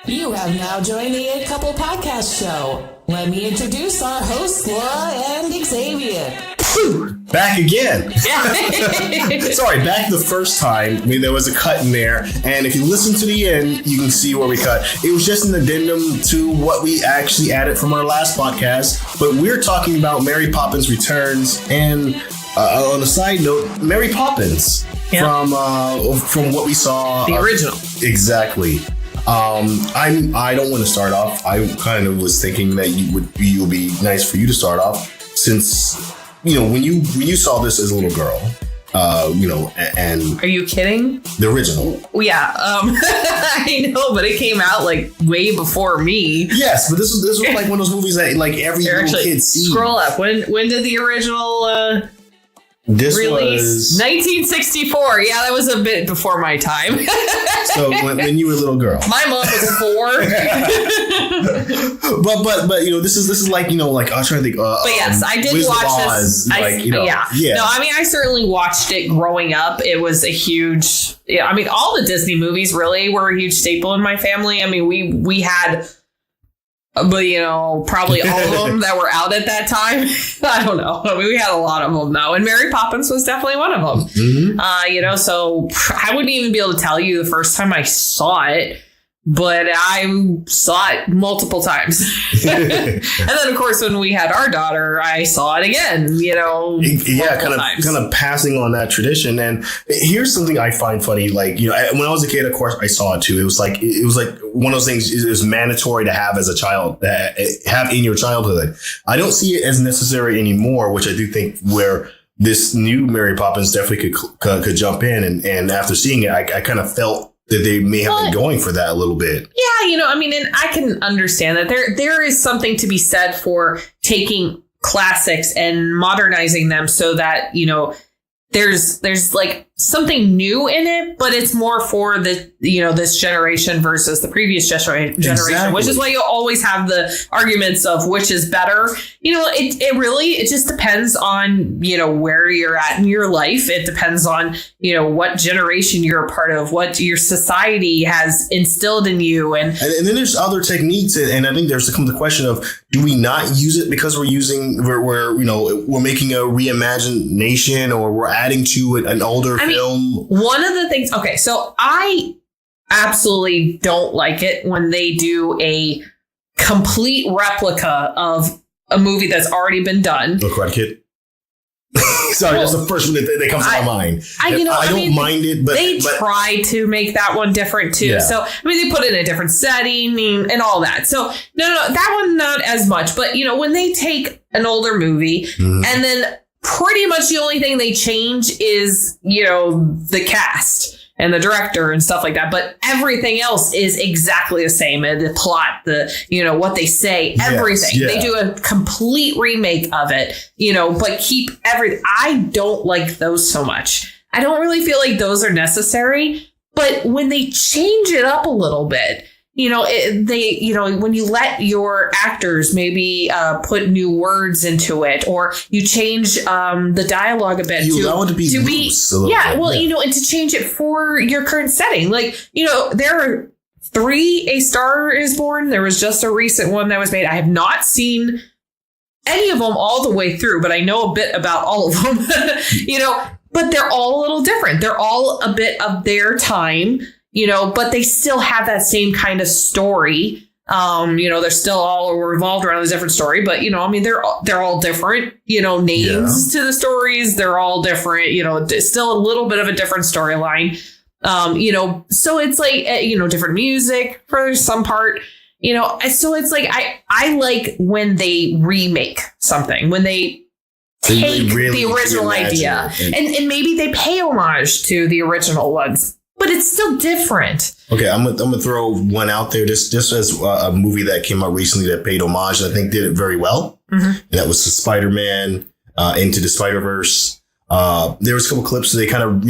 You have now joined the A Couple Podcast Show. Let me introduce our hosts, Laura and Xavier. Back again. Sorry, back the first time. I mean, there was a cut in there. And if you listen to the end, you can see where we cut. It was just an addendum to what we actually added from our last podcast. But we're talking about Mary Poppins Returns. And on a side note, Mary Poppins from what we saw. The original. Exactly. I don't want to start off. I kind of was thinking that it would be nice for you to start off, since when you saw this as a little girl, and are you kidding? The original. Yeah, I know, but it came out like way before me. Yes, but this was like one of those movies that like every little kid sees. Scroll up. When did the original? This release was 1964. Yeah, that was a bit before my time. So when you were a little girl, my mom was 4. but this is like like I was trying to think. But yes, I did watch this. Yeah. No, I mean I certainly watched it growing up. It was a huge. Yeah, I mean all the Disney movies really were a huge staple in my family. I mean we had. But, probably all of them that were out at that time. I don't know. I mean, we had a lot of them, though. And Mary Poppins was definitely one of them. Mm-hmm. So I wouldn't even be able to tell you the first time I saw it. But I saw it multiple times. And then, of course, when we had our daughter, I saw it again, kind of passing on that tradition. And here's something I find funny. Like, when I was a kid, of course, I saw it, too. It was like one of those things is mandatory to have as a child, have in your childhood. I don't see it as necessary anymore, which I do think where this new Mary Poppins definitely could jump in. And after seeing it, I kind of felt that they may have been going for that a little bit. Yeah, and I can understand that there is something to be said for taking classics and modernizing them so that, there's like something new in it, but it's more for the, this generation versus the previous generation, exactly. Which is why you always have the arguments of which is better. It just depends on, where you're at in your life. It depends on, what generation you're a part of, what your society has instilled in you. And then there's other techniques. And I think there's the question of, do we not use it because we're making a reimagination or we're adding to an older film? One of the things. OK, so I absolutely don't like it when they do a complete replica of a movie that's already been done. The Karate Kid. Sorry, that's the first one that comes to my mind. I don't mind it, but they try to make that one different too. Yeah. So they put it in a different setting and all that. So no, that one not as much. But when they take an older movie and then pretty much the only thing they change is the cast and the director and stuff like that. But everything else is exactly the same. The plot, what they say, everything. Yeah. They do a complete remake of it, but keep everything. I don't like those so much. I don't really feel like those are necessary. But when they change it up a little bit, when you let your actors maybe put new words into it, or you change the dialogue a bit to be loose a little bit. And to change it for your current setting. Like, there are 3 A Star Is Born. There was just a recent one that was made. I have not seen any of them all the way through, but I know a bit about all of them, but they're all a little different. They're all a bit of their time. But they still have that same kind of story. They're still all revolved around a different story. But, they're all different, names to the stories. They're all different, still a little bit of a different storyline. So it's like, different music for some part, so it's like I like when they remake something, when they take the original idea and maybe they pay homage to the original ones. But it's still different. Okay, I'm gonna throw one out there. This as a movie that came out recently that paid homage and I think did it very well. Mm-hmm. And that was Spider-Man Into the Spider-Verse. There was a couple clips that they kind of,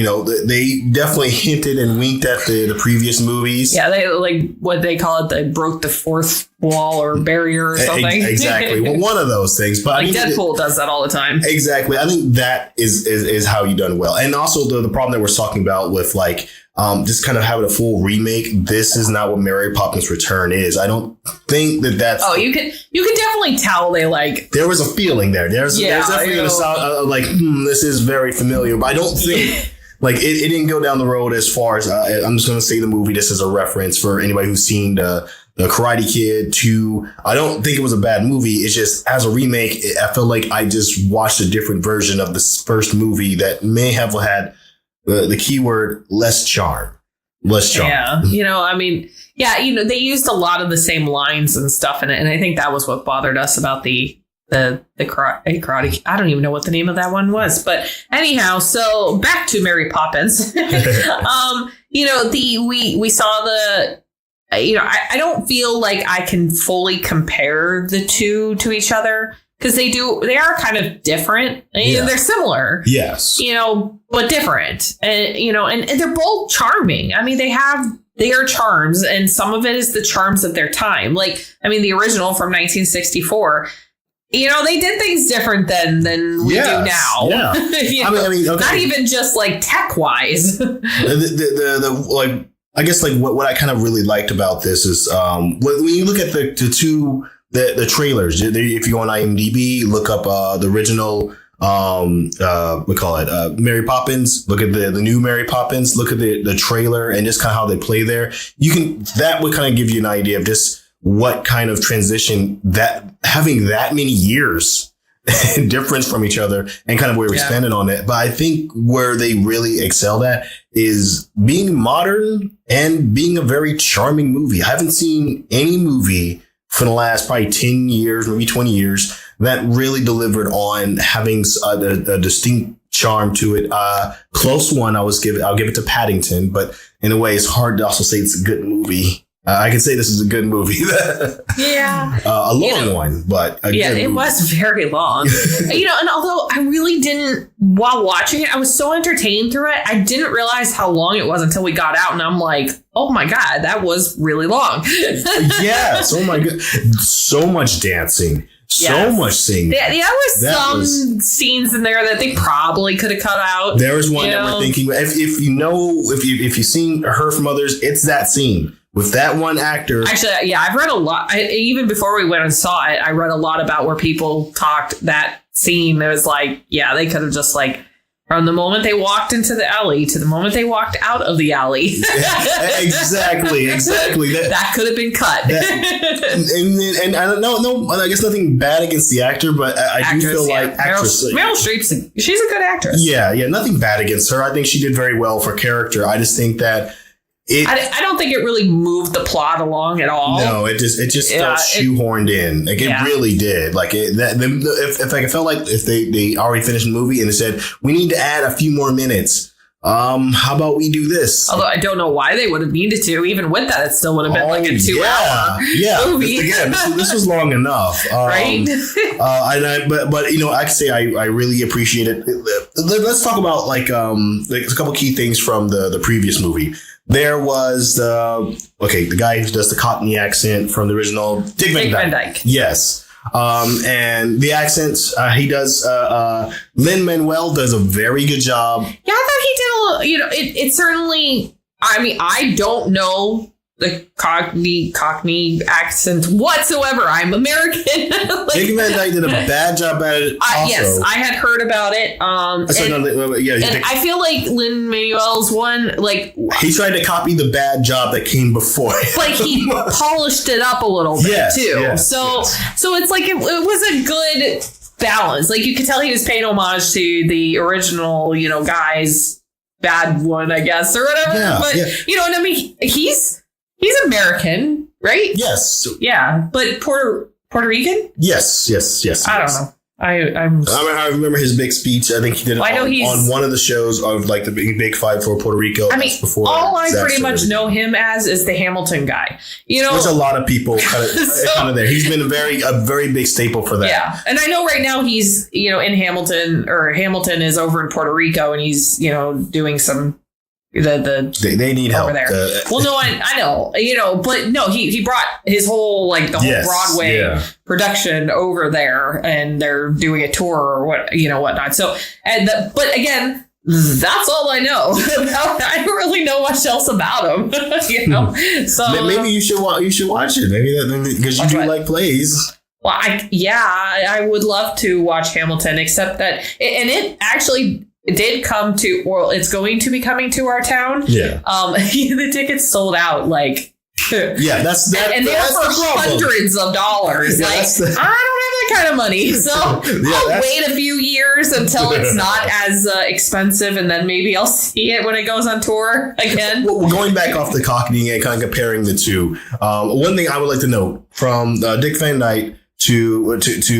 they definitely hinted and winked at the previous movies. Yeah, they like what they call it. They broke the fourth wall or barrier or something. Exactly. Well, one of those things. But like Deadpool does that all the time. Exactly. I think that is how you done well. And also the problem that we're talking about with like just kind of having a full remake. This is not what Mary Poppins Return is. I don't think that's. Oh, you can definitely tell they like. There was a feeling there. There's definitely a sound like this is very familiar, but I don't think. Like it didn't go down the road as far as I'm just going to say the movie. This is a reference for anybody who's seen the Karate Kid 2. I don't think it was a bad movie. It's just as a remake, I feel like I just watched a different version of this first movie that may have had the keyword less charm. Yeah. I mean, they used a lot of the same lines and stuff in it. And I think that was what bothered us about the karate. I don't even know what the name of that one was, but anyhow, so back to Mary Poppins. We saw the, I don't feel like I can fully compare the two to each other because they are kind of different. Yeah. They're similar. Yes. But different. And they're both charming. I mean, they are charms, and some of it is the charms of their time. Like, I mean, the original from 1964, they did things different than we do now. Yeah. I mean, okay. Not even just like tech wise. the like, I guess like what I kind of really liked about this is when you look at the trailers, if you go on IMDb, look up the original we call it Mary Poppins. Look at the new Mary Poppins. Look at the trailer and just kind of how they play there. That would kind of give you an idea of just what kind of transition that having that many years difference from each other and kind of where we expanded on it. But I think where they really excelled at is being modern and being a very charming movie. I haven't seen any movie for the last probably 10 years, maybe 20 years that really delivered on having a distinct charm to it. Close one, I'll give it to Paddington, but in a way it's hard to also say it's a good movie. I can say this is a good movie. Yeah. A long one, but it was very long. And although I really didn't, while watching it, I was so entertained through it. I didn't realize how long it was until we got out, and I'm like, oh my God, that was really long. Yes. Oh my God. So much dancing. So much singing. There were some scenes in there that they probably could have cut out. There was one that we're thinking, if you've seen Her from Others, it's that scene. With that one actor. Actually, I've read a lot. Even before we went and saw it, I read a lot about where people talked that scene. It was like, they could have just like, from the moment they walked into the alley to the moment they walked out of the alley. Exactly. That could have been cut. And I don't know. I guess nothing bad against the actor, but I do feel like actress. Meryl Streep's she's a good actress. Yeah. Nothing bad against her. I think she did very well for character. I just think that. I don't think it really moved the plot along at all. No, it just felt shoehorned in. Like it really did. Like I felt like if they already finished the movie and they said we need to add a few more minutes. How about we do this? Although I don't know why they would have needed to. Even with that, it still would have been like a 2-hour movie. Again, this was long enough, right? But I can say I really appreciate it. Let's talk about like a couple key things from the previous movie. There was the guy who does the Cockney accent from the original, Dick Van Dyke. Yes. And the accents he does, Lin-Manuel does a very good job. Yeah, I thought he did a little, it certainly, I mean, I don't know the Cockney accent whatsoever. I'm American. Dick Van Dyke did a bad job at it. Yes, I had heard about it. And I feel like Lin-Manuel's one, like he tried to copy the bad job that came before. Like he polished it up a little bit too. So it's like it was a good balance. Like you could tell he was paying homage to the original, guy's bad one, I guess, or whatever. Yeah, but and I mean, he's American, right? Yes. Yeah, but Puerto Rican? Yes. I don't know. I remember his big speech. I think he did it on one of the shows of like the big fight for Puerto Rico. I mean, all I pretty much know him as is the Hamilton guy. There's a lot of people kind of there. He's been a very big staple for that. Yeah, and I know right now he's in Hamilton, or Hamilton is over in Puerto Rico, and he's doing some They need help there. Well, no, I know, but no, he brought his whole whole Broadway production over there, and they're doing a tour or whatnot. So, but again, that's all I know. I don't really know much else about him. So maybe you should watch it. Maybe because you do like plays. Well, I would love to watch Hamilton, except that, and it actually did come to, or it's going to be coming to our town. Yeah. The tickets sold out like. Yeah, that's that. And they're for hundreds of dollars. Yeah, I don't have that kind of money, so I'll wait a few years until it's not as expensive, and then maybe I'll see it when it goes on tour again. Well, going back off the Cockney and kind of comparing the two, one thing I would like to note from Dick Van Dyke to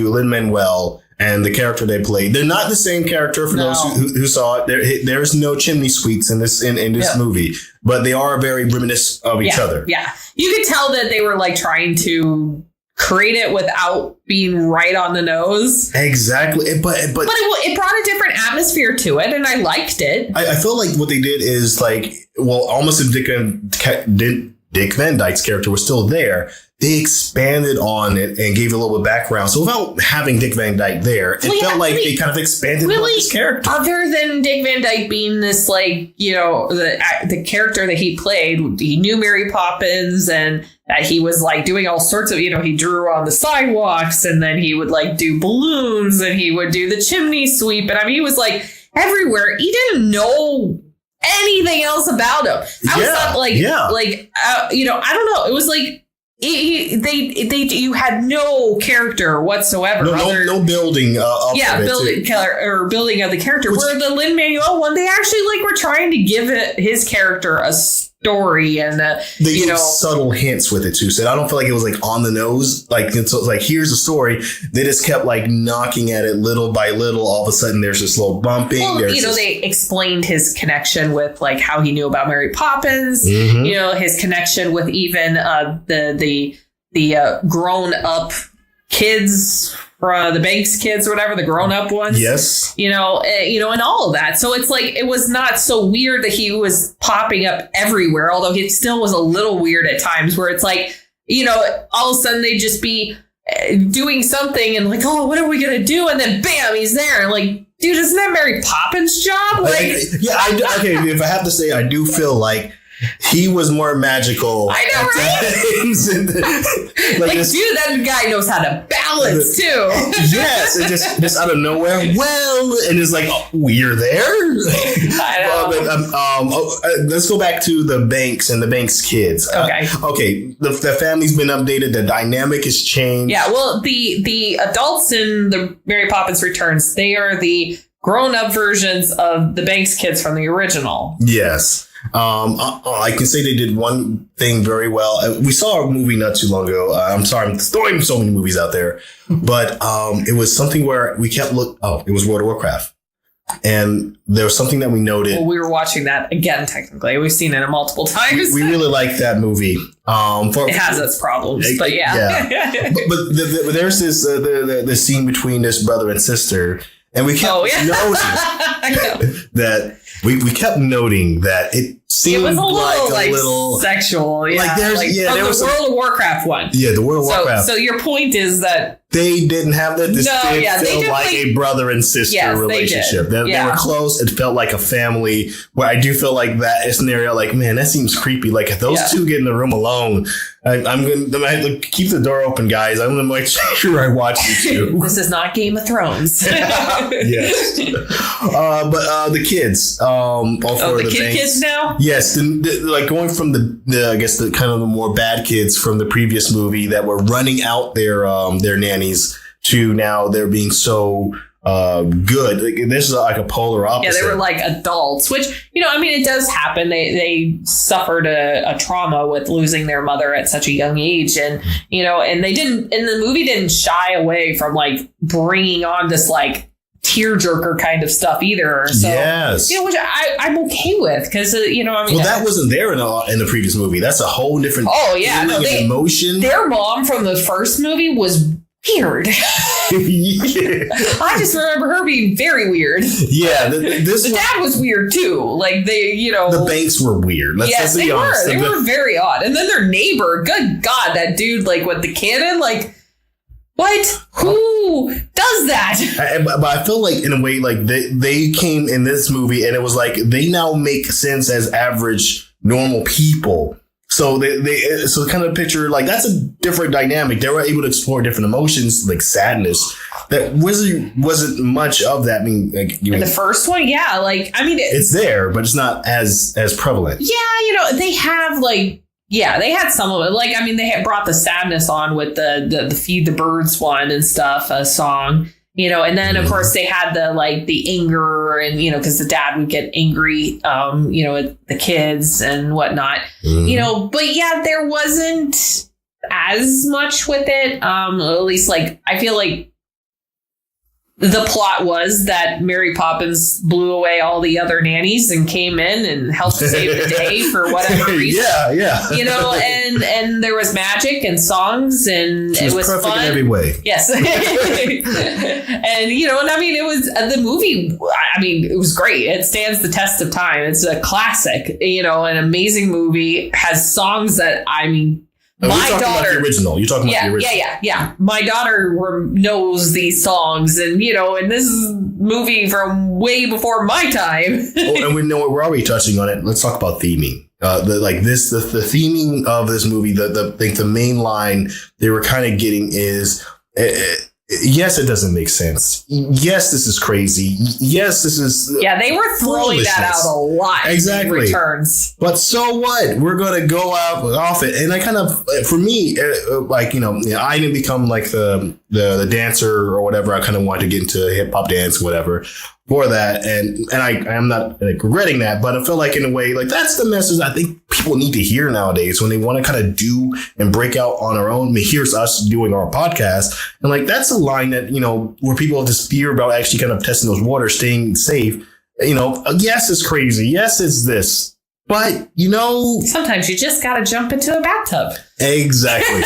Lin-Manuel and the character they played, they're not the same character. For those who saw it, there's no chimney sweeps in this movie, but they are very reminiscent of each other. Yeah, you could tell that they were like trying to create it without being right on the nose. Exactly, but it brought a different atmosphere to it, and I liked it. I feel like what they did is almost if Dick Van Dyke's character was still there, they expanded on it and gave it a little bit of background. So without having Dick Van Dyke there, it felt like they kind of expanded on his character. Other than Dick Van Dyke being this, the character that he played, he knew Mary Poppins, and that he was doing all sorts of, he drew on the sidewalks, and then he would do balloons, and he would do the chimney sweep. And I mean, he was everywhere. He didn't know anything else about him. I don't know. It was you had no character whatsoever. No building. Building of the character. Where the Lin-Manuel one, they actually were trying to give his character a story, and they gave subtle hints with it too. So I don't feel like it was on the nose. Here's a story. They just kept knocking at it little by little. All of a sudden, there's this little bumping. Well, they explained his connection with how he knew about Mary Poppins. Mm-hmm. His connection with even the grown up kids. The Banks kids or whatever, the grown-up ones. Yes. And all of that. So it's it was not so weird that he was popping up everywhere, although it still was a little weird at times where it's all of a sudden they'd just be doing something and oh, what are we going to do? And then bam, he's there. And dude, isn't that Mary Poppins' job? If I have to say, I do feel he was more magical. I know, right? Dude, that guy knows how to balance too. Yes, it just out of nowhere. Well, and it's you're there. I know. Let's go back to the Banks and the Banks kids. Okay. The family's been updated. The dynamic has changed. Yeah. Well, the adults in the Mary Poppins Returns, they are the grown-up versions of the Banks kids from the original. Yes. I can say they did one thing very well. We saw a movie not too long ago. I'm sorry, I'm throwing so many movies out there, but it was something where we kept it was World of Warcraft. And there was something that we noted. Well, we were watching that again, technically. We've seen it multiple times. We really like that movie. It has its problems, but yeah. but there's this the scene between this brother and sister. And we kept noting that we kept noting that it seemed a little sexual. Yeah. There was the World of Warcraft one. Yeah, the World of Warcraft. So your point is that they didn't have that. This felt like a brother and sister relationship. They were close. It felt like a family. Where I do feel like that scenario, man, that seems creepy. If those two get in the room alone, I'm gonna keep the door open, guys. I'm gonna make sure I watch you too. This is not Game of Thrones. Yes, but the kids, the kids now. Yes, going from the I guess the kind of the more bad kids from the previous movie that were running out their nannies to now they're being so good. This is a polar opposite. Yeah, they were adults, which it does happen. They suffered a trauma with losing their mother at such a young age, and and they didn't. And the movie didn't shy away from bringing on this tearjerker kind of stuff either. So, yes. Which I'm okay with because, that wasn't there in the previous movie. That's a whole different emotion. Their mom from the first movie was weird. Yeah. I just remember her being very weird. Yeah, the dad was weird too. Like the banks were weird. Yes, they were. They were very odd. And then their neighbor, good God, that dude, like with the cannon, like what? Who does that? But I feel like in a way, like they came in this movie, and it was like they now make sense as average normal people. So so kind of picture like that's a different dynamic. They were able to explore different emotions like sadness. That wasn't much of that. I mean, like the first one, yeah. Like I mean, it's there, but it's not as prevalent. Yeah, they have like. Yeah, they had some of it. Like, I mean, they had brought the sadness on with the Feed the Birds one and stuff, a song, and then, of course, they had the anger and, because the dad would get angry, at the kids and whatnot, but yeah, there wasn't as much with it. At least, like, I feel like the plot was that Mary Poppins blew away all the other nannies and came in and helped save the day for whatever reason. Yeah. And there was magic and songs and it was perfect fun. in every way. Yes. And, and I mean, it was the movie. I mean, it was great. It stands the test of time. It's a classic, an amazing movie, has songs that, I mean, my daughter, about the original. You're talking about the original. Yeah. My daughter knows these songs, and and this is a movie from way before my time. And we know we're already touching on it. Let's talk about theming. The theming of this movie. The main line they were kind of getting is. Yes, it doesn't make sense. Yes, this is crazy. Yes, this is they were throwing that out a lot. Exactly. In returns. But so what? We're going to go out off it. And I kind of, for me, I didn't become like the dancer or whatever. I kind of wanted to get into hip hop dance, whatever. For that, and I am not regretting that, but I feel like in a way, like that's the message I think people need to hear nowadays when they want to kind of do and break out on our own. I mean, here's us doing our podcast, and like that's a line that where people just fear about actually kind of testing those waters, staying safe. Yes, it's crazy. Yes, it's this, but sometimes you just got to jump into a bathtub. Exactly.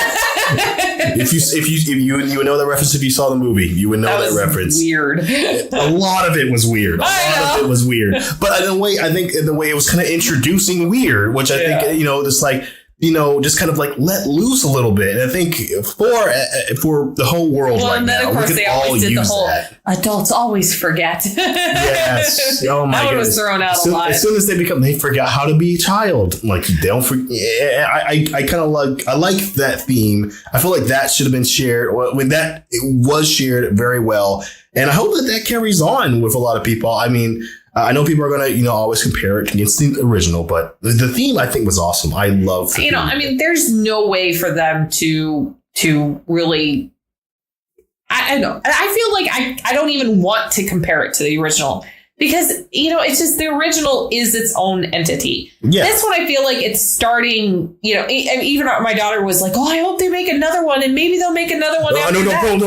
if you know that reference, if you saw the movie, you would know that reference. Weird. A lot of it was weird. But in a way, I think in the way it was kind of introducing weird, which I think just like. Just kind of like let loose a little bit. And I think for the whole world right and then, now, of course, we they can all always did use the whole that. Adults always forget. Yes. Oh my that goodness. Was thrown out a lot. As soon as they forgot how to be a child. Like they don't forget. I kind of like that theme. I feel like that should have been shared when it was shared very well. And I hope that carries on with a lot of people. I mean, I know people are going to, always compare it against the original, but the theme I think was awesome. I love the theme. I mean, there's no way for them to really. I know. I feel like I don't even want to compare it to the original because, it's just the original is its own entity. Yeah. This one, I feel like it's starting, even my daughter was like, oh, I hope they make another one and maybe they'll make another one. No. I don't want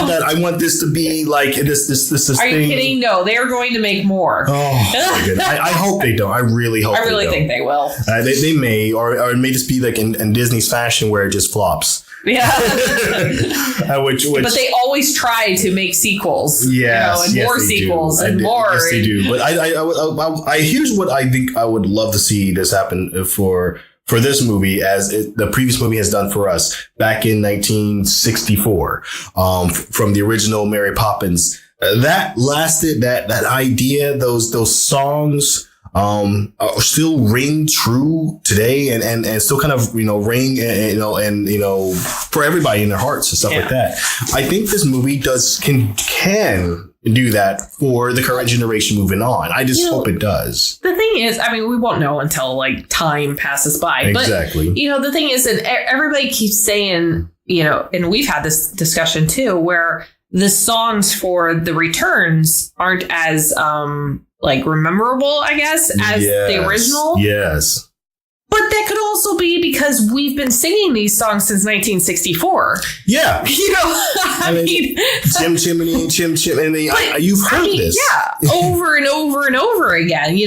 that. I want this to be like this Are thing. You kidding? No, they're going to make more. Oh, my goodness. I hope they don't. I really hope I really think they will. They may, or it may just be like in Disney's fashion where it just flops. Yeah. which but they always try to make sequels. Yes, and more sequels and more. Yes, they do. But I here's what I think I would love to see this happen for this movie as the previous movie has done for us back in 1964 from the original Mary Poppins. That lasted, that idea, those songs still ring true today and still kind of, ring, and for everybody in their hearts and stuff like that. I think this movie can do that for the current generation moving on. I just hope it does. The thing is, I mean, we won't know until like time passes by. Exactly. But, the thing is that everybody keeps saying, and we've had this discussion too, where the songs for the returns aren't as, memorable, I guess, as the original. Yes. But that could also be because we've been singing these songs since 1964. Yeah. I mean, Chim Chimney, Chim Chimney. You've heard this. Yeah, over and over and over again.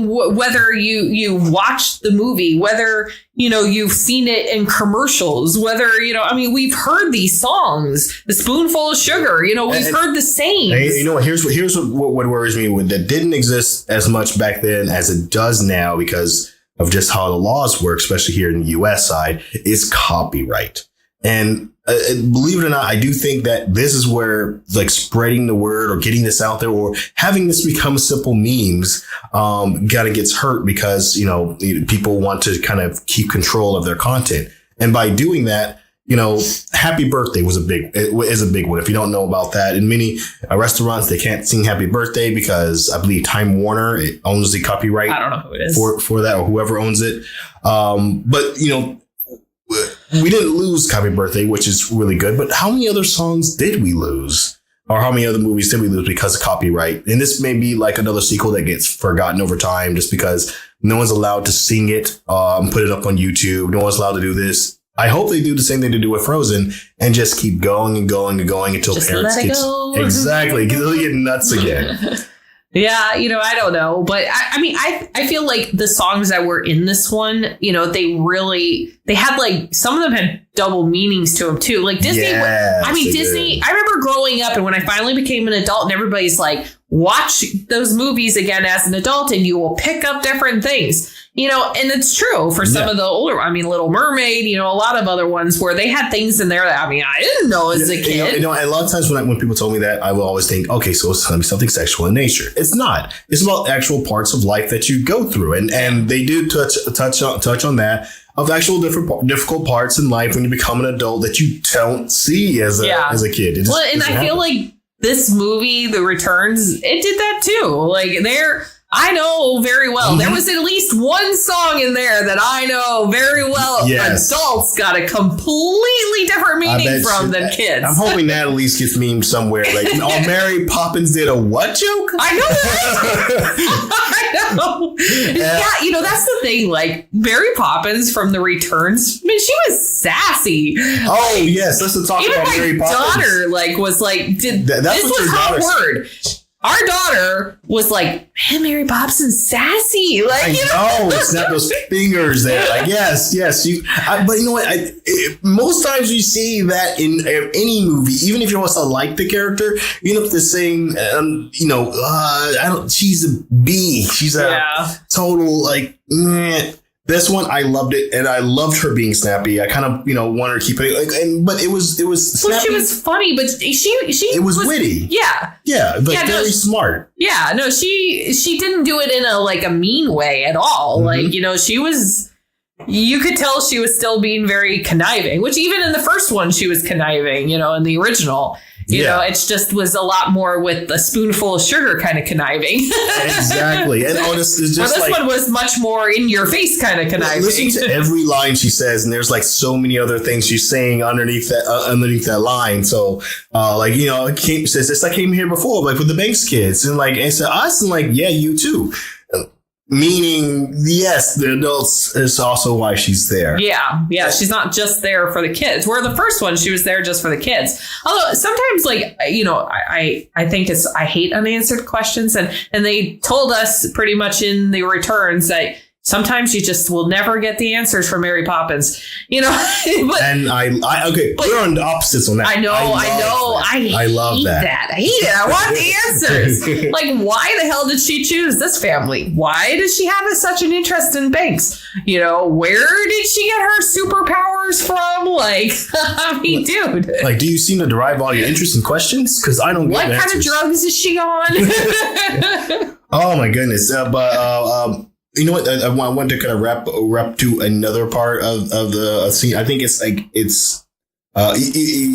Whether you watched the movie, whether, you've seen it in commercials, whether, we've heard these songs, The Spoonful of Sugar, we've heard the same. Here's what worries me with that didn't exist as much back then as it does now because of just how the laws work, especially here in the US side, is copyright. And believe it or not, I do think that this is where like spreading the word or getting this out there or having this become simple memes kind of gets hurt because, people want to kind of keep control of their content. And by doing that, Happy Birthday is a big one. If you don't know about that, in many restaurants, they can't sing Happy Birthday because I believe Time Warner owns the copyright. I don't know who it is for that or whoever owns it. But we didn't lose Happy Birthday, which is really good. But how many other songs did we lose? Or how many other movies did we lose because of copyright? And this may be like another sequel that gets forgotten over time just because no one's allowed to sing it, put it up on YouTube. No one's allowed to do this. I hope they do the same thing they do with Frozen and just keep going and going and going until just parents get exactly they'll get nuts again. Yeah, I don't know, but I feel like the songs that were in this one, they had like some of them had double meanings to them too. Like Disney, Disney. I remember growing up and when I finally became an adult, and everybody's like, watch those movies again as an adult, and you will pick up different things. And it's true for some of the older, Little Mermaid, a lot of other ones where they had things in there that, I didn't know as a kid. And a lot of times when people told me that, I will always think, okay, so it's going to be something sexual in nature. It's not. It's about actual parts of life that you go through. And they do touch on that, of actual difficult parts in life when you become an adult that you don't see as a kid. I feel like this movie, The Returns, it did that too. Like I know very well. Mm-hmm. There was at least one song in there that I know very well. Yes. Adults got a completely different meaning from than kids. I'm hoping that at least gets memed somewhere. Like, Mary Poppins did a what joke? I know that. I know. Yeah, that's the thing. Like, Mary Poppins from The Returns, she was sassy. Oh, yes. Let's talk about Mary Poppins. Even my daughter, was like, this was her word. Our daughter was like, man, Mary Poppins sassy. Like, I know, snap those fingers there. Like, yes. But you know what? Most times you see that in any movie, even if you also like the character, even if they're saying, she's a B. She's a total, like, meh. This one, I loved it, and I loved her being snappy. I kind of, wanted her to keep it, but it was snappy. Well, she was funny, but she it was witty. Yeah, very smart. Yeah, no, she didn't do it in a mean way at all. Mm-hmm. Like, she was. You could tell she was still being very conniving, which even in the first one she was conniving. In the original. It's just was a lot more with a spoonful of sugar kind of conniving. Exactly. And honestly, it's just this one was much more in your face kind of conniving. Listen to every line she says, and there's like so many other things she's saying underneath that line. So, says, I came here before, like with the Banks kids, and like, and said us, and like, yeah, you too. Meaning, yes, the adults is also why she's there. Yeah. She's not just there for the kids. Where the first one, she was there just for the kids. Although sometimes, I think I hate unanswered questions. And they told us pretty much in The Returns that sometimes you just will never get the answers from Mary Poppins, but, and we're on the opposites on that. I know. I love that. I hate it. I want the answers. Like, why the hell did she choose this family? Why does she have such an interest in banks? Where did she get her superpowers from? Like, dude. Like, do you seem to derive all your interest in questions? Because I don't get what kind of drugs is she on? Oh my goodness. You know what? I want to kind of wrap to another part of the scene. I think it's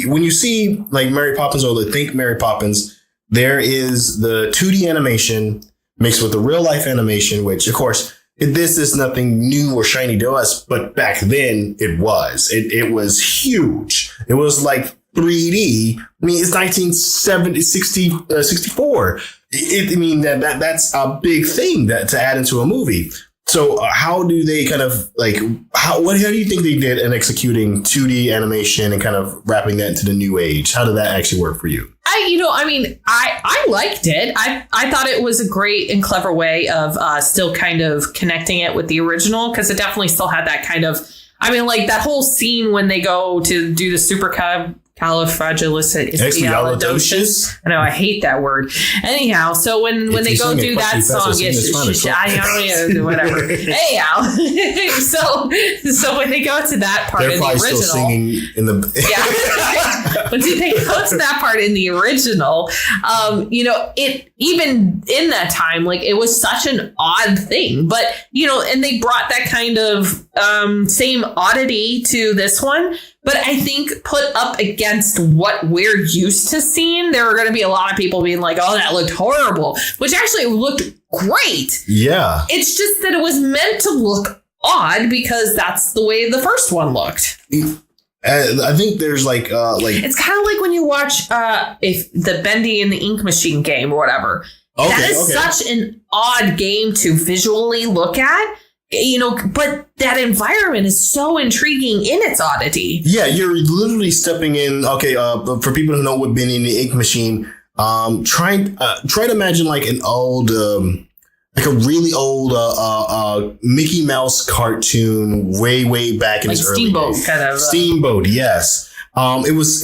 when you see like Mary Poppins or think Mary Poppins, there is the 2D animation mixed with the real life animation, which of course this is nothing new or shiny to us, but back then it was. It was huge. It was like 3D. It's 1964. That's a big thing to add into a movie. So how do they kind of like how do you think they did in executing 2D animation and kind of wrapping that into the new age? How did that actually work for you? I liked it. I thought it was a great and clever way of still kind of connecting it with the original, because it definitely still had that kind of, like that whole scene when they go to do the supercalifragilisticexpialidocious. I know, I hate that word. Anyhow, so when they go do that song, whatever. Anyhow, so when they go to that part in the original, still singing in the when they go to that part in the original, it even in that time, like it was such an odd thing, but and they brought that kind of same oddity to this one. But I think put up against what we're used to seeing, there are going to be a lot of people being like, oh, that looked horrible, which actually looked great. Yeah. It's just that it was meant to look odd because that's the way the first one looked. I think there's like it's kind of like when you watch if the Bendy and the Ink Machine game or whatever. That is such an odd game to visually look at. But that environment is so intriguing in its oddity. Yeah, you're literally stepping in. Okay, for people who know what been in the Ink Machine, try to imagine like an old, like a really old Mickey Mouse cartoon way back in like its early Steamboat days. kind of. Steamboat, yes. It was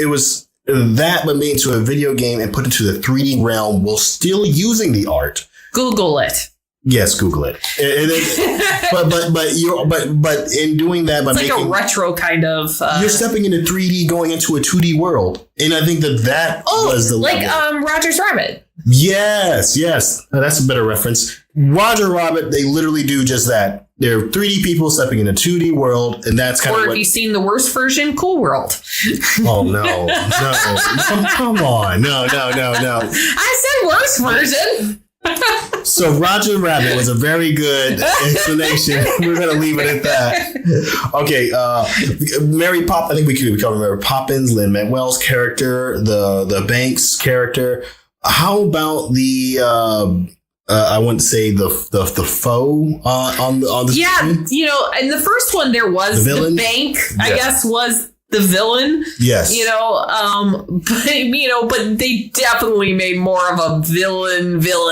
that, but made into a video game and put into the 3D realm while still using the art. Google it. Yes, Google it. But in doing that, by it's like a retro kind of. You're stepping into 3D, going into a 2D world, and I think that was the level. Roger's Rabbit. Yes. Now, that's a better reference. Roger Rabbit. They literally do just that. They're 3D people stepping in a 2D world, and that's kind of. Or have you seen the worst version, Cool World? Oh no! Come on! No! I said worst version. So Roger Rabbit was a very good explanation. We're going to leave it at that. Okay. Mary Poppins. I think we could cover Mary Poppins, Lin-Manuel's character, the Banks character. How about the, I wouldn't say the foe on the screen? In the first one, there was the bank, I guess, was the villain. Yes. But they definitely made more of a villain, whatever.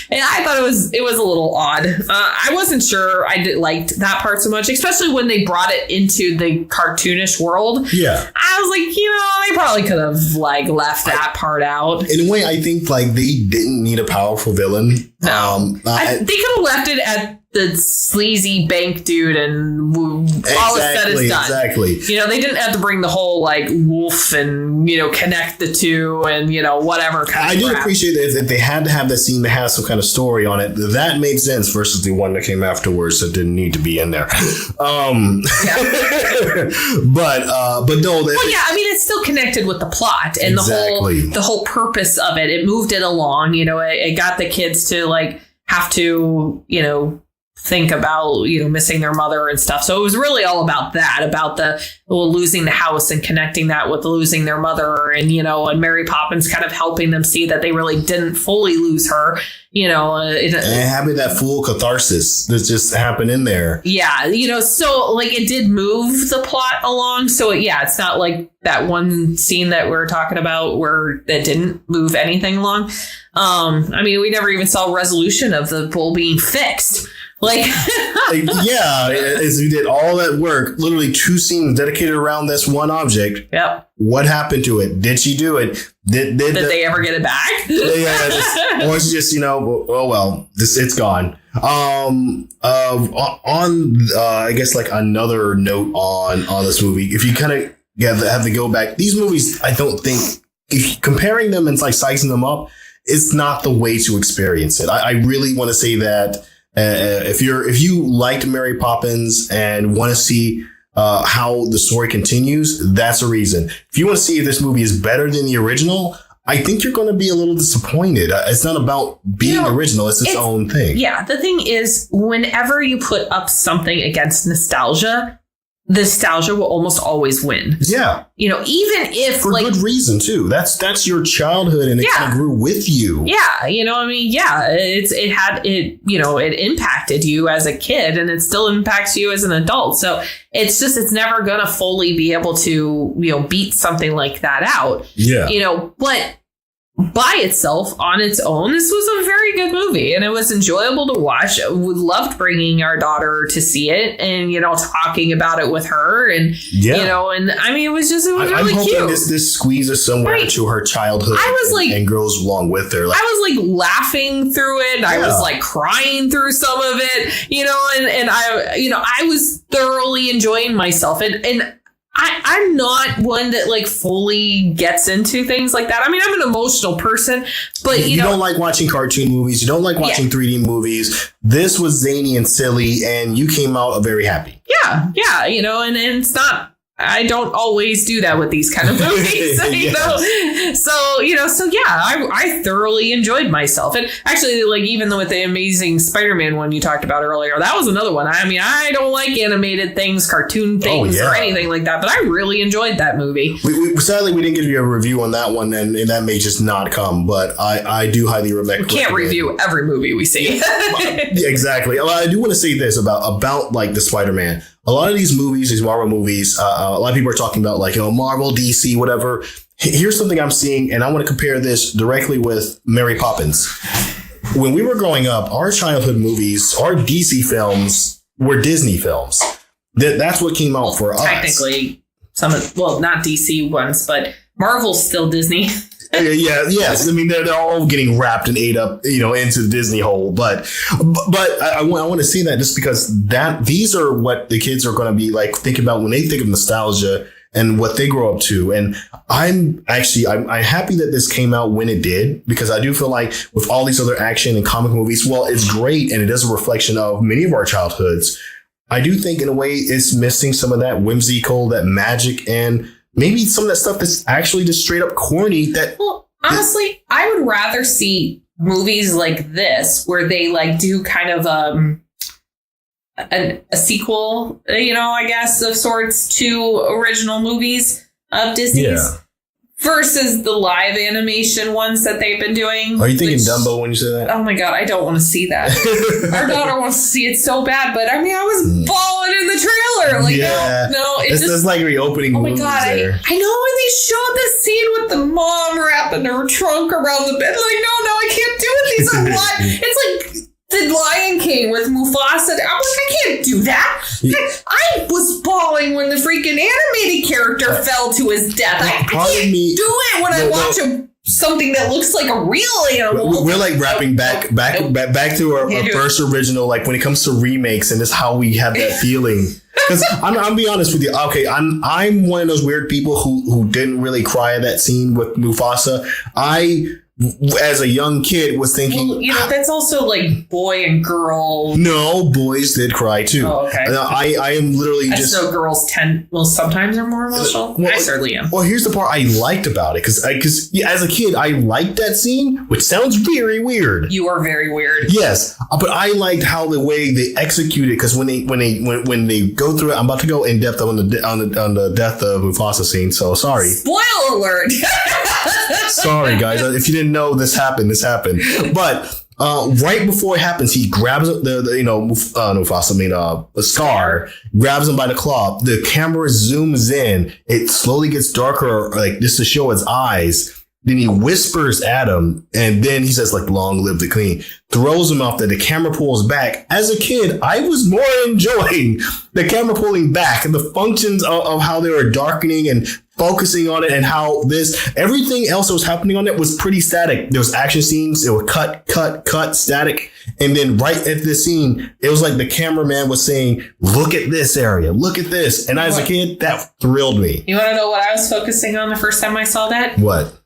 And I thought it was a little odd. I wasn't sure I liked that part so much, especially when they brought it into the cartoonish world. Yeah. I was like, they probably could have left that part out. In a way, I think they didn't need a powerful villain. No. They could have left it at the sleazy bank dude and all is said is done. Exactly. They didn't have to bring the whole wolf and, connect the two and, whatever kind I of do crap. appreciate that if they had to have that scene that has some kind of story on it, that made sense versus the one that came afterwards that didn't need to be in there. But no. It's still connected with the plot and the whole purpose of it. It moved it along, it got the kids to have to, think about, missing their mother and stuff. So it was really all about that, about the losing the house and connecting that with losing their mother and, and Mary Poppins kind of helping them see that they really didn't fully lose her, and having that full catharsis that just happened in there. Yeah. So it did move the plot along. So it's not like that one scene that we're talking about where that didn't move anything along. We never even saw a resolution of the bull being fixed. As we did all that work, literally 2 scenes dedicated around this one object. Yep. What happened to it? Did she do it? Did they ever get it back? Or it's just, it's gone. I guess another note on this movie, if you kind of have to go back, these movies, I don't think, if comparing them and sizing them up, it's not the way to experience it. I really want to say that. If you liked Mary Poppins and want to see how the story continues, that's a reason. If you want to see if this movie is better than the original, I think you're going to be a little disappointed. It's not about being original. It's its own thing. Yeah. The thing is, whenever you put up something against nostalgia, nostalgia will almost always win. Yeah. You know, even if for good reason too. That's your childhood and it kind of grew with you. Yeah. You know, I mean, yeah, it impacted you as a kid and it still impacts you as an adult. So it's never going to fully be able to, beat something like that out. Yeah. But by itself, on its own, this was a very good movie and it was enjoyable to watch. We loved bringing our daughter to see it and, talking about it with her and, and I mean, it was really I'm cute. hoping this squeezes somewhere into her childhood and grows along with her. I was like laughing through it. And I was like crying through some of it, and I was thoroughly enjoying myself and I'm not one that like fully gets into things like that. I mean, I'm an emotional person, but you don't like watching cartoon movies. You don't like watching 3D movies. This was zany and silly, and you came out very happy. Yeah, and it's not. I don't always do that with these kind of movies, So I thoroughly enjoyed myself. And actually, like, even though with the Amazing Spider-Man one you talked about earlier, that was another one. I mean, I don't like animated things, cartoon things, or anything like that, but I really enjoyed that movie. Sadly, we didn't give you a review on that one, and that may just not come, but I do highly recommend. We can't review every movie we see. Yeah, exactly. I do want to say this about like the Spider-Man. A lot of these movies, these Marvel movies, a lot of people are talking about like, Marvel, DC, whatever. Here's something I'm seeing, and I want to compare this directly with Mary Poppins. When we were growing up, our childhood movies, our DC films were Disney films. That's what came out for us. Technically, not DC ones, but Marvel's still Disney. Yes. I mean, they're all getting wrapped and ate up, into the Disney hole. But I want to say that just because these are what the kids are going to be like thinking about when they think of nostalgia and what they grow up to. And I'm happy that this came out when it did, because I do feel like with all these other action and comic movies, well, it's great and it is a reflection of many of our childhoods. I do think in a way it's missing some of that whimsical, that magic, and maybe some of that stuff that's actually just straight up corny. Well, honestly, I would rather see movies like this where they like do kind of a sequel, I guess, of sorts to original movies of Disney's versus the live animation ones that they've been doing. Are you thinking Dumbo when you say that? Oh my God, I don't want to see that. Our daughter wants to see it so bad, but I mean, I was bawling in the trailer. Like, no, it's like reopening. Oh my God, I know when they showed the scene with the mom wrapping her trunk around the bed. Like, no, I can't do it. These are live. It's like the Lion King with Mufasa. I'm like, I can't do that. I was bawling when the freaking animated character fell to his death. I can't do it when I watch something that looks like a real animal. We're like wrapping back to our first original, like when it comes to remakes, and it's how we have that feeling. Because I'm be honest with you. Okay, I'm one of those weird people who didn't really cry at that scene with Mufasa. As a young kid, was thinking, that's also like boy and girl. No, boys did cry too. Oh, okay. I am literally so girls sometimes are more emotional. I certainly am. Well, here's the part I liked about it, because as a kid, I liked that scene, which sounds very weird. You are very weird. Yes, but I liked how the way they executed, because when they go through it, I'm about to go in depth on the death of Mufasa scene. So sorry. Spoiler alert. Sorry, guys. If you didn't know, this happened. But right before it happens, he grabs Scar grabs him by the claw. The camera zooms in. It slowly gets darker, like just to show his eyes. Then he whispers at him, and then he says, like, "Long live the Queen." Throws him off. That the camera pulls back. As a kid, I was more enjoying the camera pulling back and the functions of how they were darkening and focusing on it, and how everything else that was happening on it was pretty static. There was action scenes. It would cut, static. And then right at this scene, it was like the cameraman was saying, "Look at this area. Look at this." And as a kid, that thrilled me. You want to know what I was focusing on the first time I saw that? What?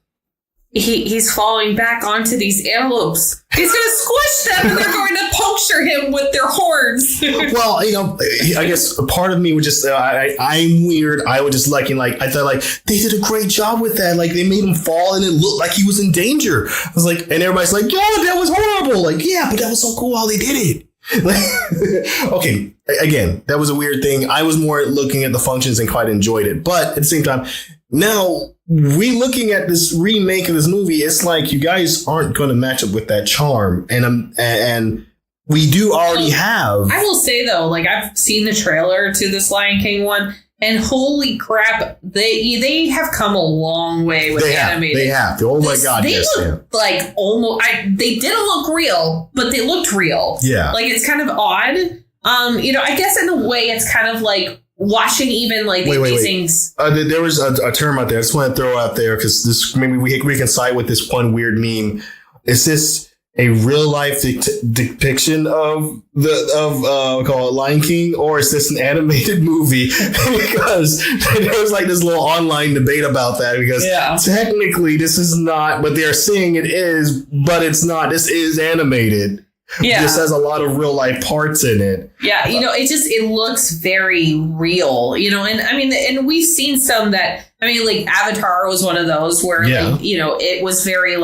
He's falling back onto these antelopes. He's going to squish them and they're going to puncture him with their horns. Well, I guess a part of me would just, I'm weird. I would just I thought like they did a great job with that. Like they made him fall and it looked like he was in danger. I was like, and everybody's like, "Yeah, that was horrible." Like, yeah, but that was so cool how they did it. Okay, again, that was a weird thing. I was more looking at the functions and quite enjoyed it. But at the same time, now looking at this remake of this movie, it's like you guys aren't going to match up with that charm. And we do already have. I will say, though, like, I've seen the trailer to this Lion King one. And holy crap, they have come a long way with animated. They have. Oh my God, they yes. Look like almost. They didn't look real, but they looked real. Yeah. Like, it's kind of odd. I guess in a way it's kind of like watching even like the amazing. There was a term out there. I just want to throw out there because this maybe we can side with this one weird meme. Is this a real life depiction of call it Lion King, or is this an animated movie? Because there was like this little online debate about that, because technically this is not, but they're saying it is, but it's not. This is animated. Yeah. This has a lot of real life parts in it. Yeah. It looks very real, and I mean, and we've seen some that, I mean, like Avatar was one of those where, it was very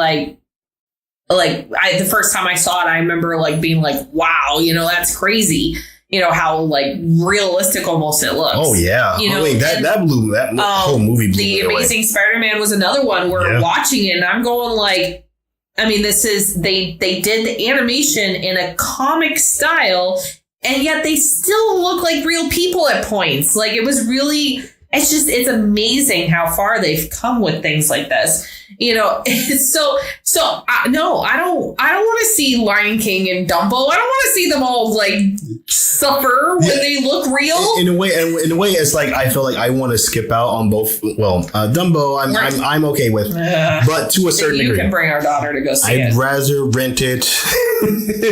the first time I saw it, I remember like being like, wow, that's crazy. How like realistic almost it looks. Oh yeah. That whole movie blew The Amazing Spider-Man was another one where watching it and I'm going like, I mean, this is, they did the animation in a comic style and yet they still look like real people at points. Like it was really, it's amazing how far they've come with things like this. No, I don't want to see Lion King and Dumbo. I don't want to see them all like suffer when they look real. In a way, it's like I feel like I want to skip out on both. Well, Dumbo, I'm okay with, but to a certain degree, you can bring our daughter to go see it. I'd rather rent it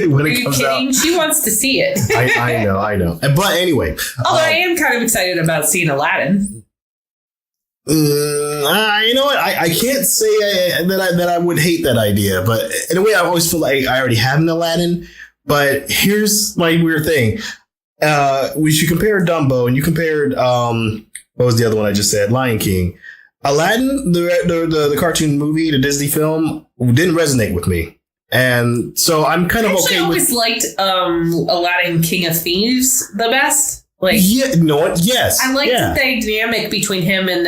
when it comes out. She wants to see it. I know. But anyway, although I am kind of excited about seeing Aladdin. You know what? I can't say that I would hate that idea, but in a way, I always feel like I already have an Aladdin. But here's my weird thing: we should compare Dumbo, and you compared what was the other one I just said? Lion King. Aladdin, the cartoon movie, the Disney film, didn't resonate with me, and so I'm kind of okay. I always liked Aladdin, King of Thieves the best. Yes. I liked the dynamic between him and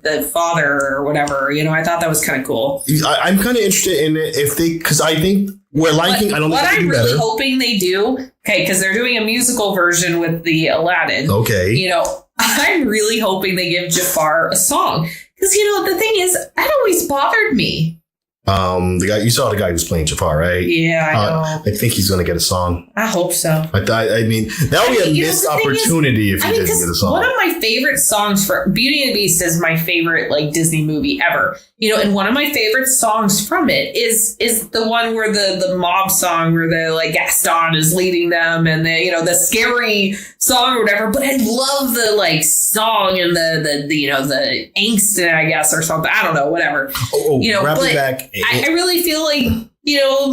the father or whatever. I thought that was kind of cool. I'm kind of interested in it because I think where Lion King, I don't think they do better. What I'm really hoping they do, because they're doing a musical version with the Aladdin. Okay. I'm really hoping they give Jafar a song. Because, the thing is, that always bothered me. You saw the guy who's playing Jafar, right? Yeah, I know. I think he's going to get a song. I hope so. I mean, that would be a missed opportunity if he didn't get a song. One of my favorite songs for Beauty and the Beast is my favorite Disney movie ever. And one of my favorite songs from it is the one where the mob song where the Gaston is leading them and the scary song or whatever. But I love the song and the angst in it, I guess, or something. I don't know, whatever. Wrap it back. I really feel like,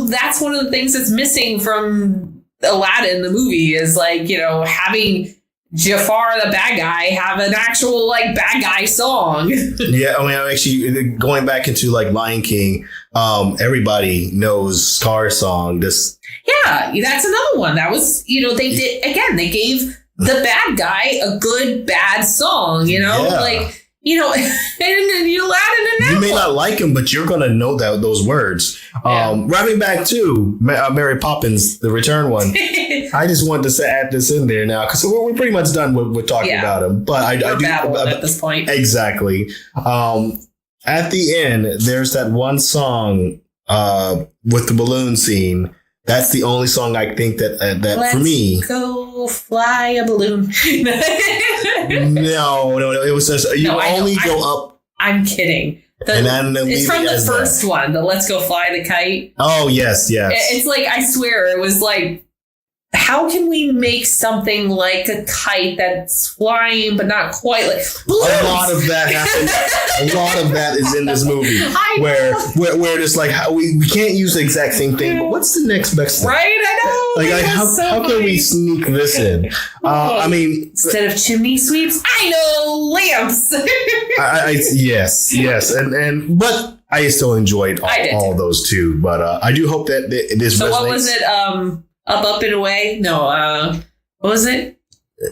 that's one of the things that's missing from Aladdin, the movie, is having Jafar, the bad guy, have an actual bad guy song. Yeah, I mean, actually, going back into Lion King, everybody knows Scar's song. Yeah, that's another one. That was, they gave the bad guy a good bad song, and Aladdin and you may not like him, but you're gonna know those words. Wrapping back to Mary Poppins, the return one. I just wanted to add this in there now because we're pretty much done with talking about him. But I do at this point. Exactly. At the end, there's that one song with the balloon scene. That's the only song I think that Let's for me. Go fly a balloon. No. It was just go up. I'm kidding. It's from the first one, the Let's Go Fly the Kite. Oh, yes. It's I swear, it was how can we make something like a kite that's flying, but not quite balloons? A lot of that happened. A lot of that is in this movie where it's how we can't use the exact same thing, but what's the next best thing? Right, I know. How can we sneak this in? I mean, instead of chimney sweeps, I know lamps. Yes, but I still enjoyed all those too. But I do hope that this. So resonates. what was it? Up and away. No, what was it?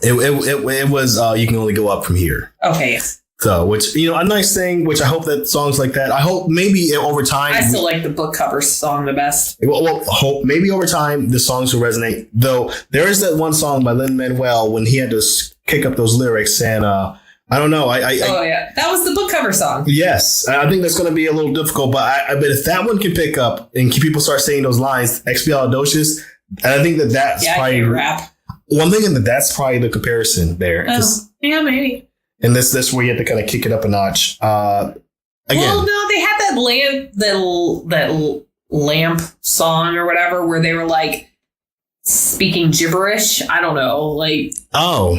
It was You Can Only Go Up From Here. Okay, yes. So, which, a nice thing, which I hope that songs like that, I hope maybe over time. I still like the book cover song the best. Well, hope maybe over time the songs will resonate. Though there is that one song by Lin-Manuel when he had to kick up those lyrics, and I don't know. Yeah, that was the book cover song. Yes, I think that's going to be a little difficult, but I bet if that one can pick up and people start saying those lines, expialidocious, and I think that's probably rap. Well, I'm thinking that's probably the comparison there. Yeah, maybe. And this where you have to kind of kick it up a notch. Again, well, no, they had that lamp song or whatever where they were like speaking gibberish. I don't know, like oh,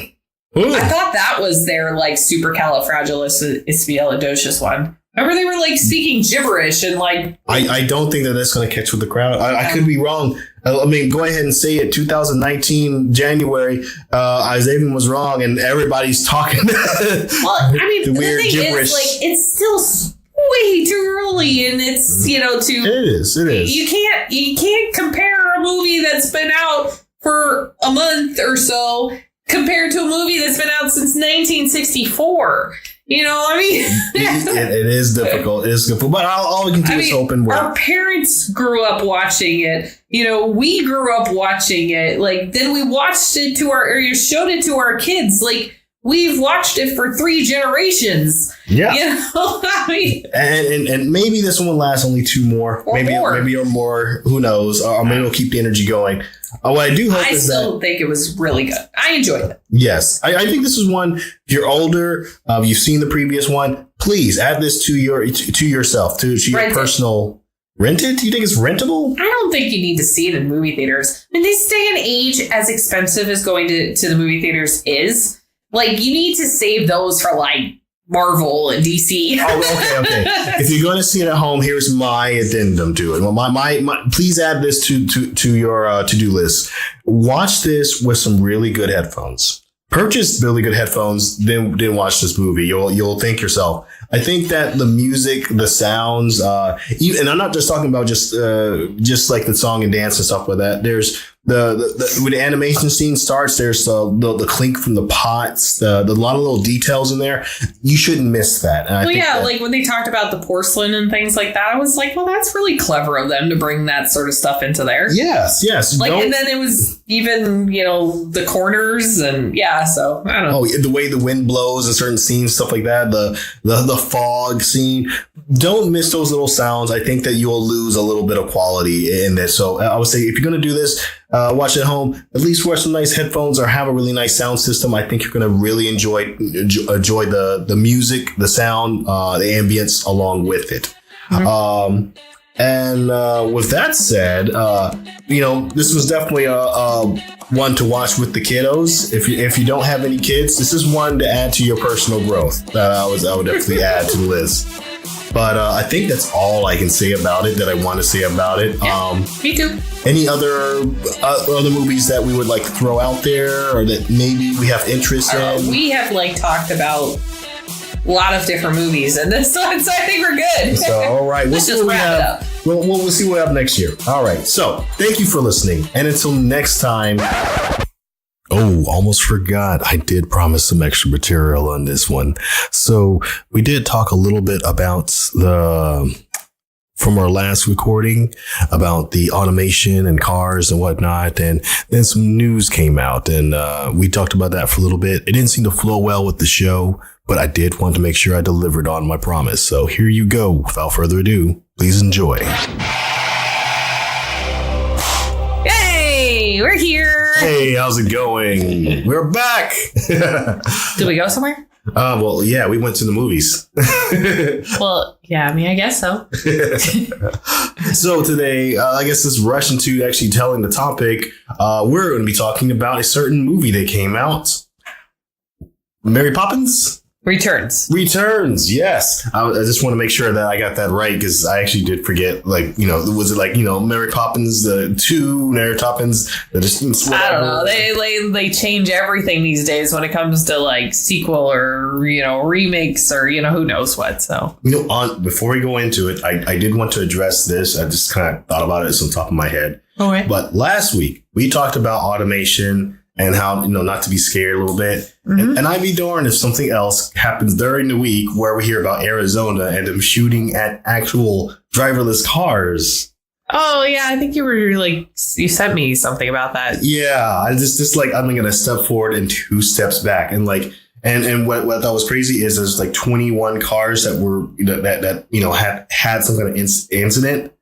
ooh. I thought that was their like supercalifragilisticexpialidocious one. Remember they were like speaking gibberish and like. I don't think that's going to catch with the crowd. I could be wrong. I mean, go ahead and say it. 2019 January, Isaiah was wrong, and everybody's talking. Well, I mean, the weird thing gibberish. Is, like, it's still way too early, and it's It is. You can't compare a movie that's been out for a month or so compared to a movie that's been out since 1964. You know, I mean, it is difficult. It is difficult, but all we can do is hope and work. Our parents grew up watching it. We grew up watching it. Like, then we watched it showed it to our kids. Like, we've watched it for 3 generations. Yeah. I mean, and maybe this one will last only 2 more, maybe or more. Who knows? Or maybe we'll keep the energy going. What I do hope is that I still think it was really good. I enjoyed it. Yes, I think this is one. If you're older, you've seen the previous one. Please add this to yourself to your personal. Rented? Do you think it's rentable? I don't think you need to see it in movie theaters. In this day and age, as expensive as going to the movie theaters is, like, you need to save those for like Marvel and DC. Oh, okay. If you're going to see it at home, here's my addendum to it. Well, my please add this to your to-do list. Watch this with some really good headphones. Purchase really good headphones, then watch this movie. You'll thank yourself. I think that the music, the sounds, and I'm not just talking about just like the song and dance and stuff like that. There's when the animation scene starts, there's the clink from the pots, the lot of little details in there. You shouldn't miss that. Like when they talked about the porcelain and things like that, I was like, well, that's really clever of them to bring that sort of stuff into there. Yes. Like, and then it was even, the corners and so I don't know. Oh, the way the wind blows in certain scenes, stuff like that. The fog scene. Don't miss those little sounds. I think that you'll lose a little bit of quality in this. So I would say if you're going to do this, watch at home, at least wear some nice headphones or have a really nice sound system. I think you're going to really enjoy the music, the sound, the ambience along with it. Mm-hmm. And with that said, this was definitely a one to watch with the kiddos. If you don't have any kids, this is one to add to your personal growth. That I would definitely add to the list. But I think that's all I can say about it that I want to say about it. Yeah, me too. Any other movies that we would like to throw out there or that maybe we have interest in? We have talked about a lot of different movies in this one, so I think we're good. So, all right. Let's just wrap it up. We'll see what we have next year. All right. So thank you for listening. And until next time. Oh, almost forgot. I did promise some extra material on this one. So we did talk a little bit about from our last recording about the automation and cars and whatnot. And then some news came out and we talked about that for a little bit. It didn't seem to flow well with the show, but I did want to make sure I delivered on my promise. So here you go. Without further ado, please enjoy. Hey, we're here. Hey, how's it going? We're back. Did we go somewhere? Well, yeah, we went to the movies. Well, yeah, I mean, I guess so. So today, I guess let's rush into actually telling the topic. We're going to be talking about a certain movie that came out. Mary Poppins? Returns, yes. I just want to make sure that I got that right because I actually did forget, was it Mary Poppins, the 2, Mary Poppins, the distance, whatever. I don't know. They change everything these days when it comes to sequel or, remakes or, who knows what. So, before we go into it, I did want to address this. I just kind of thought about it on top of my head. All right. But last week we talked about automation and how, not to be scared a little bit. And I'd be darned if something else happens during the week where we hear about Arizona and them shooting at actual driverless cars. Oh, yeah. I think you sent me something about that. Yeah. I just like, I'm going to step forward and 2 steps back. And like, and what I thought was crazy is there's like 21 cars that were, had some kind of incident.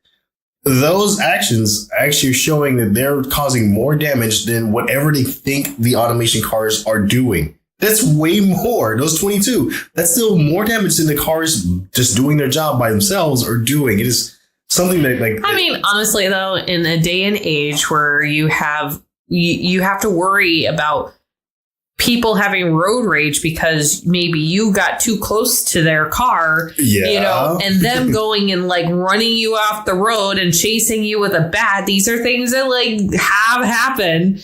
Those actions actually are showing that they're causing more damage than whatever they think the automation cars are doing. That's way more. Those 22, that's still more damage than the cars just doing their job by themselves are doing. It is something that, like, I mean, honestly, though, in a day and age where you have to worry about people having road rage because maybe you got too close to their car, and them going and like running you off the road and chasing you with a bat. These are things that like have happened.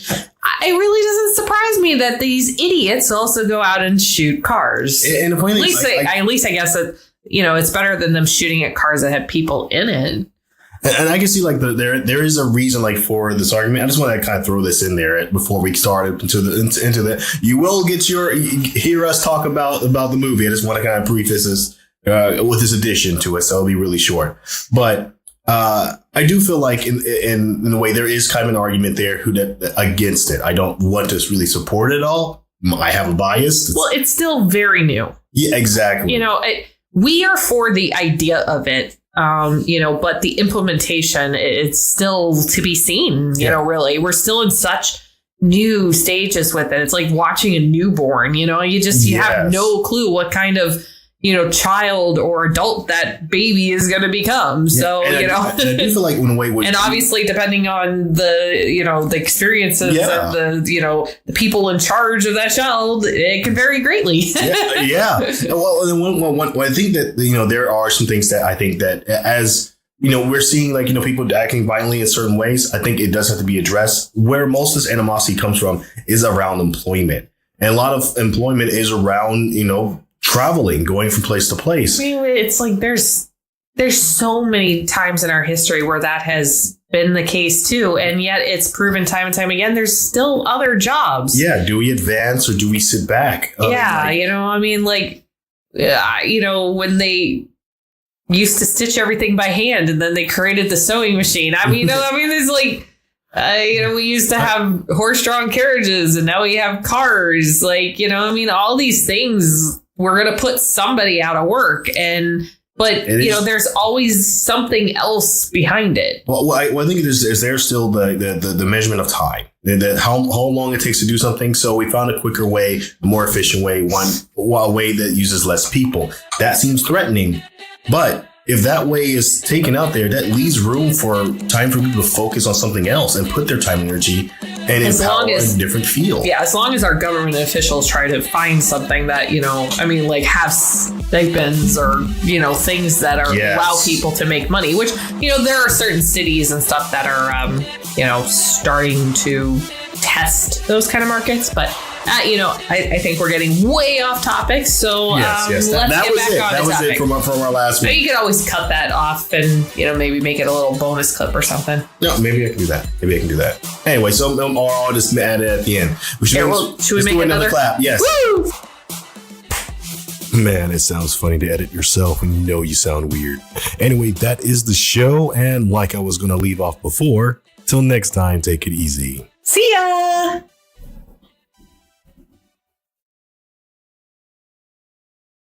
It really doesn't surprise me that these idiots also go out and shoot cars. And the point is, at least I guess that, it's better than them shooting at cars that have people in it. And I can see like there is a reason like for this argument. I just want to kind of throw this in there before we start into the. You will hear us talk about the movie. I just want to kind of preface this with this addition to it, so it'll be really short. But I do feel like in a way there is kind of an argument there against it. I don't want to really support it all. I have a bias. Well, it's still very new. Yeah, exactly. We are for the idea of it. But the implementation, it's still to be seen, really. We're still in such new stages with it. It's like watching a newborn, you have no clue what kind of, child or adult that baby is going to become. So, I do feel like in a way, and obviously depending on the, the experiences of the people in charge of that child, it can vary greatly. Yeah. Well, I think that, there are some things that I think that as, we're seeing like, people acting violently in certain ways. I think it does have to be addressed. Where most of this animosity comes from is around employment. And a lot of employment is around, traveling, going from place to place. I mean, it's like there's so many times in our history where that has been the case, too. And yet it's proven time and time again, there's still other jobs. Yeah. Do we advance or do we sit back? When they used to stitch everything by hand and then they created the sewing machine. It's like, we used to have horse-drawn carriages and now we have cars. All these things, we're going to put somebody out of work. But there's always something else behind it. Well, I think is there's still the measurement of time, that how long it takes to do something. So we found a quicker way, a more efficient way, a way that uses less people. That seems threatening. But if that way is taken out there, that leaves room for time for people to focus on something else and put their time and energy and empower in a different field. Yeah, as long as our government officials try to find something that, have stipends or, things that allow people to make money, which, there are certain cities and stuff that are, starting to test those kind of markets. But I think we're getting way off topic. So let's get back on the topic. That was it from our last week. You could always cut that off and, maybe make it a little bonus clip or something. No, maybe I can do that. Anyway, so I'll just add it at the end. Should we make another clap? Yes. Woo! Man, it sounds funny to edit yourself when you sound weird. Anyway, that is the show. And like I was going to leave off before, till next time, take it easy. See ya!